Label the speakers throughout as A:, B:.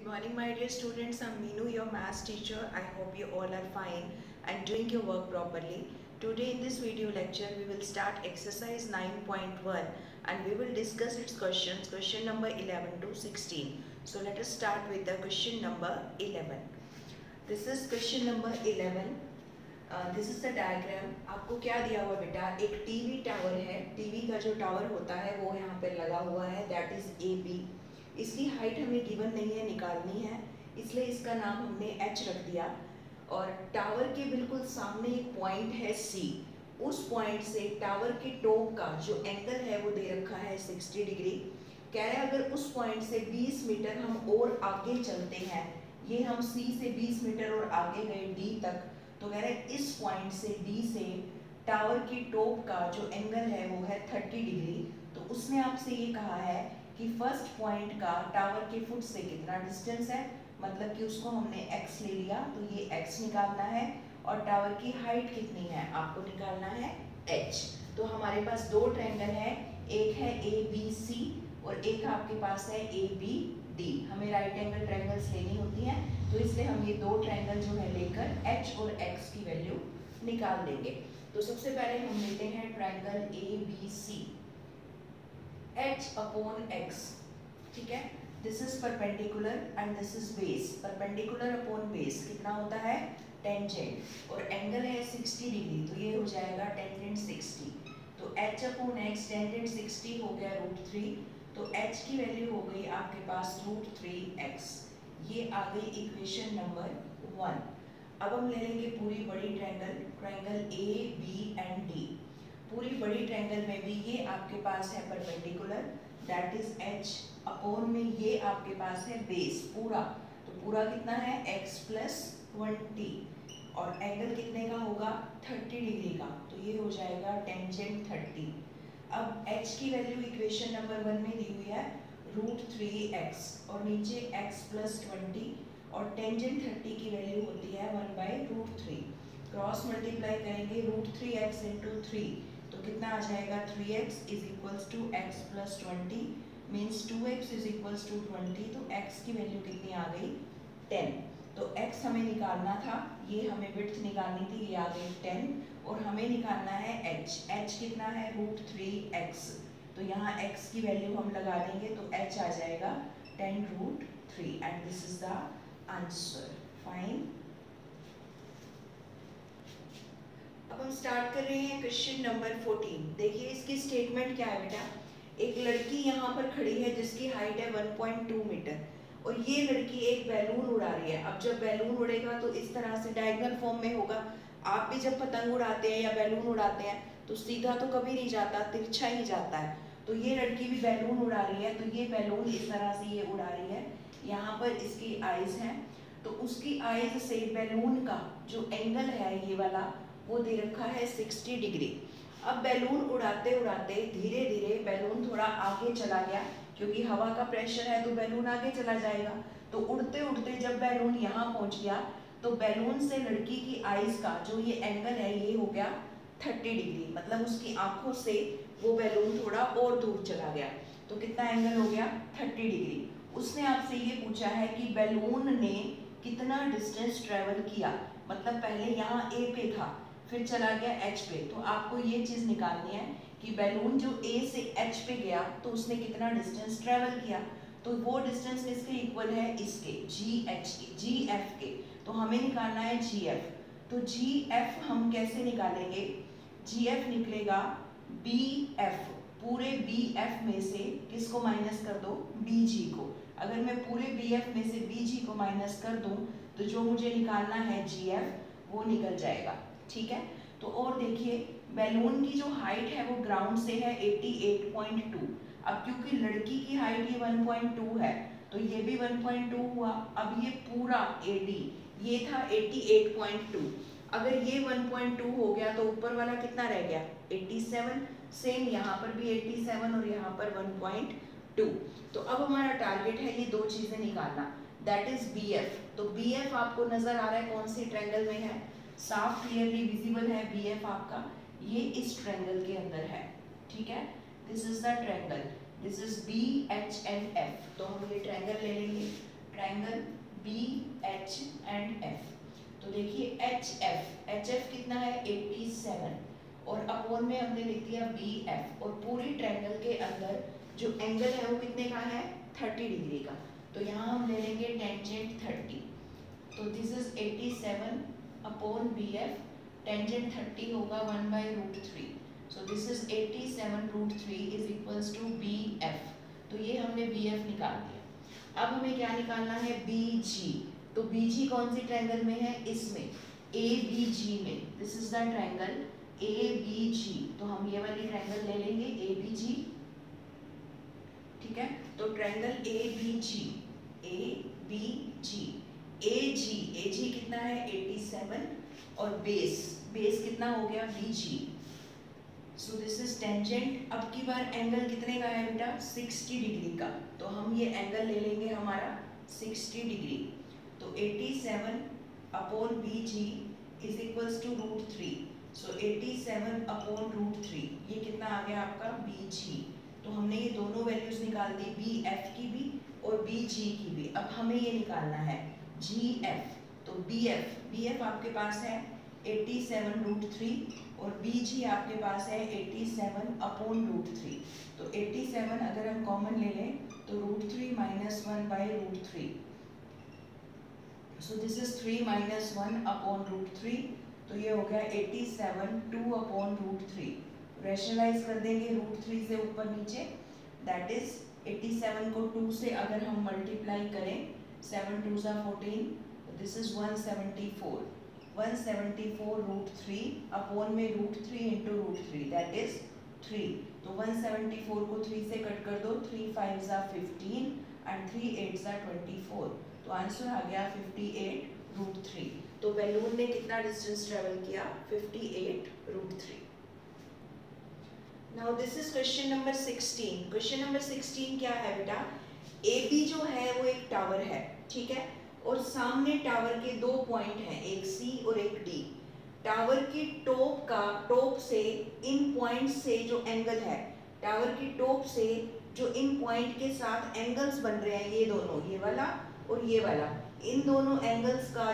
A: Good morning, my dear students. I'm Meenu, your maths teacher. I hope you all are fine and doing your work properly. Today in this video lecture, we will start exercise 9.1 and we will discuss its questions, question number 11 to 16. So let us start with the question number 11. This is question number 11. This is the diagram. आपको क्या दिया हुआ बेटा, एक TV tower है. TV का जो tower होता है वो यहाँ पे लगा हुआ है, दैट इज ए बी. इसकी हाइट हमें गिवन नहीं है, निकालनी है, इसलिए इसका नाम हमने एच रख दिया. और टावर के बिल्कुल सामने एक पॉइंट है सी. उस पॉइंट से टावर के टॉप का जो एंगल है वो दे रखा है 60 डिग्री. कह रहे हैं अगर उस पॉइंट से 20 मीटर हम और आगे चलते हैं, ये हम सी से 20 मीटर और आगे गए डी तक, तो कह रहे हैं इस पॉइंट से डी से टावर की टॉप का जो एंगल है वो है 30 डिग्री. तो उसने आपसे ये कहा है कि फर्स्ट पॉइंट का टावर के फुट से कितना डिस्टेंस है, मतलब कि उसको हमने x ले लिया तो ये x निकालना है, और टावर की हाइट कितनी है आपको निकालना है h. तो हमारे पास दो ट्रायंगल है, एक है ABC और एक आपके पास है ABD. हमें राइट एंगल ट्रायंगल्स लेनी होती हैं, तो इसलिए हम ये दो ट्रायंगल जो है लेकर h और x की वैल्यू निकाल देंगे. तो सबसे पहले हम लेते हैं triangle ABC. h upon x, ठीक है. This is perpendicular and this is base. Perpendicular upon base कितना होता है, टेंजेंट, और एंगल है 60 डिग्री, तो ये हो जाएगा टेंजेंट 60. तो h अपॉन x टेंजेंट 60 हो गया √3. तो h की वैल्यू हो गई आपके पास √3x. ये आ गई इक्वेशन नंबर 1. अब हम ले लेंगे पूरी बड़ी triangle, triangle A B and D. पूरी बड़ी ट्रायंगल में भी ये आपके पास है perpendicular, that is h upon में ये आपके पास है बेस पूरा. तो पूरा कितना है x प्लस 20, और एंगल कितने का होगा 30 डिग्री का, तो ये हो जाएगा टेंजेंट 30. अब h की वैल्यू इक्वेशन नंबर 1 में दी हुई है √3x, और नीचे x प्लस 20, और टेंजेंट 30 की वैल्यू होती है 1/√3. क्रॉस मल्टीप्लाई करेंगे √3x इंटू 3, तो कितना आ जाएगा 3x is equals to x plus 20 means 2x is equals to 20. तो x की वैल्यू कितनी आ गई 10. तो x हमें निकालना था, ये हमें विड्थ निकालनी थी, ये आ गई 10, और हमें निकालना है h. h कितना है √3x, तो यहाँ x की वैल्यू हम लगा देंगे तो h आ जाएगा 10√3 and this is the answer. Fine. अब हम स्टार्ट कर रहे हैं क्वेश्चन नंबर 14. देखिए इसकी स्टेटमेंट क्या है बेटा. एक लड़की यहाँ पर खड़ी है जिसकी हाइट है 1.2 मीटर, और ये लड़की एक बैलून उड़ा रही है. अब जब बैलून उड़ेगा तो इस तरह से डायगोनल फॉर्म में होगा. आप भी जब पतंग उड़ाते हैं या बैलून उड़ाते हैं तो सीधा तो कभी नहीं जाता, तिरछा ही जाता है. तो ये लड़की भी बैलून उड़ा रही है, तो ये बैलून इस तरह से ये उड़ा रही है. यहाँ पर इसकी आईज हैं, तो उसकी आईज से बैलून का जो एंगल है ये वाला वो दे रखा है 60 डिग्री. अब बैलून उड़ाते उड़ाते धीरे धीरे बैलून थोड़ा आगे चला गया, क्योंकि हवा का प्रेशर है तो बैलून आगे चला जाएगा. तो उड़ते उड़ते जब बैलून यहाँ पहुँच गया तो बैलून से लड़की की आईज का जो ये एंगल है ये हो गया 30 डिग्री, मतलब उसकी आंखों से वो बैलून थोड़ा और दूर चला गया. तो कितना एंगल हो गया 30 डिग्री. उसने आपसे ये पूछा है कि बैलून ने कितना डिस्टेंस ट्रेवल किया, मतलब पहले यहाँ ए पे था फिर चला गया एच पे. तो आपको ये चीज़ निकालनी है कि बैलून जो ए से एच पे गया तो उसने कितना डिस्टेंस ट्रेवल किया. तो वो डिस्टेंस किसके इक्वल है, इसके जी एच के, जी एफ के. तो हमें निकालना है जी एफ. तो जी एफ हम कैसे निकालेंगे, जी एफ निकलेगा बी एफ. पूरे बी एफ में से किसको माइनस कर दो, बी जी को. अगर मैं पूरे बी एफ में से बी जी को माइनस कर दूं तो जो मुझे निकालना है जी एफ वो निकल जाएगा. ठीक है. तो और देखिए बैलून की जो हाइट है वो ग्राउंड से है 88.2. अब क्योंकि लड़की की हाइट ये 1.2 है तो ये भी 1.2 हुआ. अब ये पूरा AD ये था 88.2. अगर ये 1.2 हो गया तो ऊपर वाला कितना रह गया 87. सेम यहाँ पर भी 87 और यहाँ पर 1.2. तो अब हमारा टारगेट है ये दो चीजें निकालना, दैट इज BF. तो BF आपको नजर आ रहा है कौन सी ट्रायंगल में है, साफ क्लियरली विजिबल है BF आपका, ये इस ट्रायंगल के अंदर है. ठीक है. This is the triangle, this is BH and F. तो हम ये ट्रायंगल ले लेंगे, ट्रायंगल तो देखिए एच एफ कितना है 87 और अपॉन में हमने लिख दिया बी एफ और पूरी ट्रायंगल के अंदर जो एंगल है वो कितने का है 30 डिग्री का। तो यहाँ हम ले लेंगे टेंजेंट 30, तो this is 87 upon B F, tangent 30 होगा 1/√3, so this is 87√3 is equals to B F. तो ये हमने बी एफ निकाल दिया। अब हमें क्या निकालना है बी जी। तो बी जी कौन सी ट्रायंगल में है, इसमें ए बी जी में, this is the triangle A B G. तो हम ये वाली ट्रायंगल ले लेंगे ए बी जी, ठीक है। तो triangle A B G, A B G, A G कितना है 87 और बेस कितना हो गया B G. So this is tangent. अब की बार एंगल कितने का है बेटा 60 डिग्री का, तो हम ये एंगल ले लेंगे हमारा 60 डिग्री। तो 87 upon B G is equals to √3, so 87 upon √3 ये कितना आ गया आपका बी जी। तो हमने ये दोनों वैल्यूज निकाल दी, बी एफ की भी और बी जी की भी। अब हमें ये निकालना है जी एफ। तो बी एफ आपके पास है 87√3 और बी जी आपके पास है 87 अपॉन √3। तो 87 अगर हम कॉमन ले लें तो √3 minus 1/√3, so this is 3 minus 1 upon √3। तो ये हो गया 87 2 अपॉन √3। रैशनलाइज कर देंगे √3 से ऊपर नीचे, दैट इज 87 को 2 से अगर हम मल्टीप्लाई करें 7 2 सा 14, दिस इज 174 √3 अपॉन में √3 इंटू √3 दैट इज 3। तो 174 को 3 से कट कर दो, 3 5 सा 15 एंड 3 8 सा 24। तो आंसर आ गया 58√3। तो बैलून ने कितना डिस्टेंस ट्रेवल किया 58√3। Now this is question number 16। Question number 16 क्या है बेटा, ए बी जो है वो एक टावर है, ठीक है, और सामने टावर के दो पॉइंट हैं, एक सी और एक डी। टावर की टॉप से इन पॉइंट से जो एंगल है, टावर की टॉप से जो इन पॉइंट के साथ एंगल्स बन रहे हैं, ये दोनों, ये वाला और ये वाला, इन दोनों एंगल्स का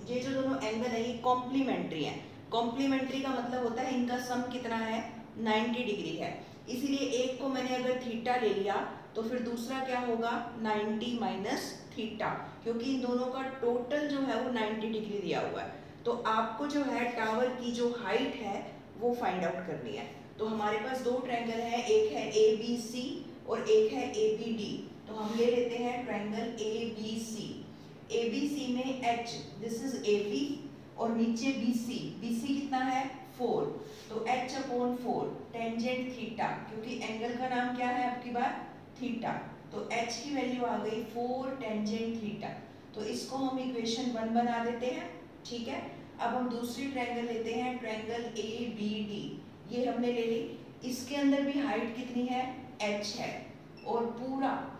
A: ये जो दोनों एंगल है ये कॉम्प्लीमेंट्री है। कॉम्प्लीमेंट्री का मतलब होता है इनका सम कितना है 90 डिग्री है। इसीलिए एक को मैंने अगर थीटा ले लिया तो फिर दूसरा क्या होगा 90 माइनस थीटा, क्योंकि इन दोनों का टोटल जो है वो 90 डिग्री दिया हुआ है। तो आपको जो है टावर की जो हाइट है वो फाइंड आउट करनी है। तो हमारे पास दो ट्रायंगल है, एक है ए बी सी और एक है ए बी डी। तो हम ले लेते हैं triangle A B C. A B C में H, this is A B, और नीचे बी सी कितना है 4, तो h अपॉन 4 टेंजेंट थीटा, क्योंकि एंगल का नाम क्या है आपकी बार थीटा, तो h की वैल्यू आ गई 4 टेंजेंट थीटा। तो इसको हम इक्वेशन 1 बना देते हैं, ठीक है। अब हम दूसरी ट्रायंगल लेते हैं, ट्रायंगल ए बी डी, ये हमने ले ली। इसके अंदर भी हाइट कितनी है h है, और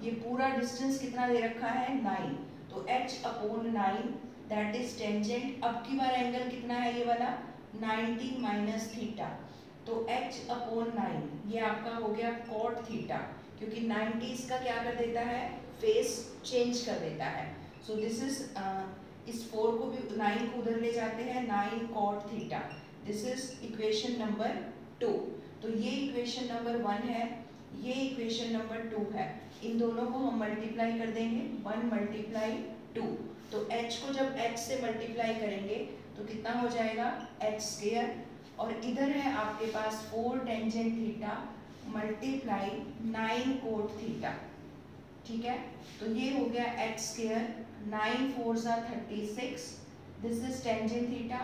A: ये पूरा डिस्टेंस कितना दे रखा है 9, तो h upon 9 that is tangent. अब की बार एंगल कितना है ये वाला 90 माइनस थीटा, तो h अपॉन 9 ये आपका हो गया कॉट थीटा, क्योंकि 90 इसका क्या कर देता है फेस चेंज कर देता है। सो दिस इज इस 4 को भी 9 को उधर ले जाते हैं, 9 cot theta, this is equation number 2। तो ये इक्वेशन नंबर 1 है, ये इक्वेशन नंबर 2 है। इन दोनों को हम मल्टीप्लाई कर देंगे, 1 मल्टीप्लाई 2, तो h को जब h से मल्टीप्लाई करेंगे तो कितना हो जाएगा h स्क्वायर, और इधर है आपके पास 4 tangent theta multiply 9 cot theta, ठीक है। तो ये हो गया h स्क्वायर, 9 4 सा 36, this is tangent theta,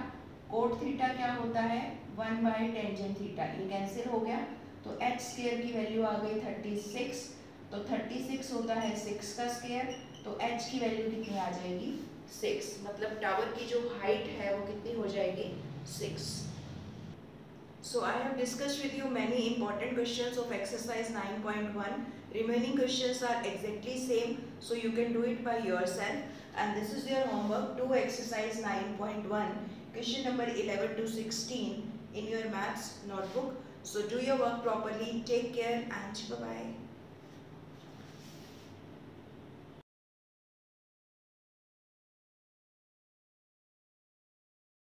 A: cot theta क्या होता है 1 बाय टेंजेंट थीटा, ये कैंसिल हो गया, तो h स्क्वायर की वैल्यू आ गई 36, तो 36 होता है 6 का स्क्वायर, तो h की वैल्यू कितनी आ जाएगी 6, मतलब टावर की जो हाइट है वो कितनी हो जाएगी 6। So I have discussed with you many important questions of exercise 9.1. Remaining questions are exactly same, so you can do it by yourself. And this is your homework, do exercise 9.1, question number 11 to 16 in your maths notebook. So do your work properly. Take care and bye bye.